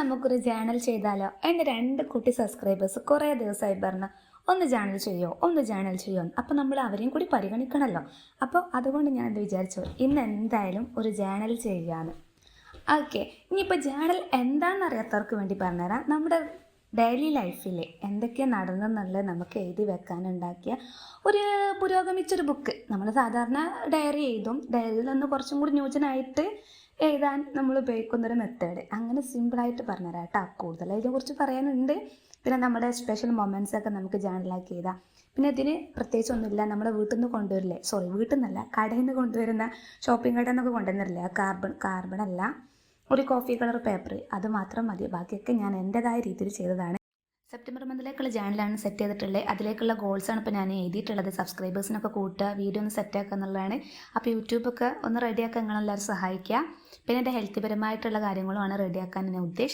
നമുക്കൊരു ചാനൽ ചെയ്താലോ? എൻ്റെ 2 കുട്ടി സബ്സ്ക്രൈബേഴ്സ് കുറേ ദിവസമായി പറഞ്ഞു ഒന്ന് ചാനൽ ചെയ്യോ എന്ന്. അപ്പോൾ നമ്മൾ അവരെയും കൂടി പരിഗണിക്കണമല്ലോ. അപ്പോൾ അതുകൊണ്ട് ഞാൻ എന്ത് വിചാരിച്ചു, ഇന്ന് എന്തായാലും ഒരു ചാനൽ ചെയ്യാന്ന്. ഓക്കെ, ഇനിയിപ്പോൾ ചാനൽ എന്താണെന്ന് അറിയാത്തവർക്ക് വേണ്ടി പറഞ്ഞുതരാം. നമ്മുടെ ഡെയിലി ലൈഫിൽ എന്തൊക്കെ നടന്നെന്നുള്ളത് നമുക്ക് എഴുതി വെക്കാനുണ്ടാക്കിയ ഒരു പുരോഗമിച്ചൊരു ബുക്ക്. നമ്മൾ സാധാരണ ഡയറി എഴുതും, ഡയറിയിൽ നിന്ന് കുറച്ചും കൂടി ന്യൂജനായിട്ട് എഴുതാൻ നമ്മൾ ഉപയോഗിക്കുന്നൊരു മെത്തേഡ്. അങ്ങനെ സിമ്പിളായിട്ട് പറഞ്ഞുതരാം കേട്ടോ. കൂടുതൽ ഇതിനെക്കുറിച്ച് പറയാനുണ്ട്. പിന്നെ നമ്മുടെ സ്പെഷ്യൽ മൊമെൻറ്റ്സ് ഒക്കെ നമുക്ക് ജേണലാക്കി എഴുതാം. പിന്നെ ഇതിന് പ്രത്യേകിച്ച് ഒന്നുമില്ല. നമ്മുടെ വീട്ടിൽ നിന്ന് കൊണ്ടുവരില്ലേ, വീട്ടിൽ നിന്നല്ല, കടയിൽ നിന്ന് കൊണ്ടുവരുന്ന ഷോപ്പിംഗ് കടയിൽ നിന്നൊക്കെ കൊണ്ടുവന്നില്ലേ, കാർബൺ അല്ല, ഒരു കോഫി കളർ പേപ്പർ, അത് മാത്രം മതി. ബാക്കിയൊക്കെ ഞാൻ എൻ്റെതായ രീതിയിൽ ചെയ്തതാണ്. സെപ്റ്റംബർ മന്തിലേക്കുള്ള ചാനലാണ് സെറ്റ് ചെയ്തിട്ടുള്ളത്. അതിലേക്കുള്ള ഗോൾസാണ് ഇപ്പോൾ ഞാൻ എഴുതിയിട്ടുള്ളത്. സബ്സ്ക്രൈബേഴ്സിനൊക്കെ കൂട്ടുക, വീഡിയോ ഒന്ന് സെറ്റാക്കുക എന്നുള്ളതാണ്. അപ്പോൾ യൂട്യൂബൊക്കെ ഒന്ന് റെഡിയാക്കാൻ നിങ്ങളെല്ലാവരും സഹായിക്കുക. പിന്നെ എൻ്റെ ഹെൽത്ത് പരമായിട്ടുള്ള കാര്യങ്ങളുമാണ് റെഡിയാക്കാൻ ഞാൻ ഉദ്ദേശിച്ചത്.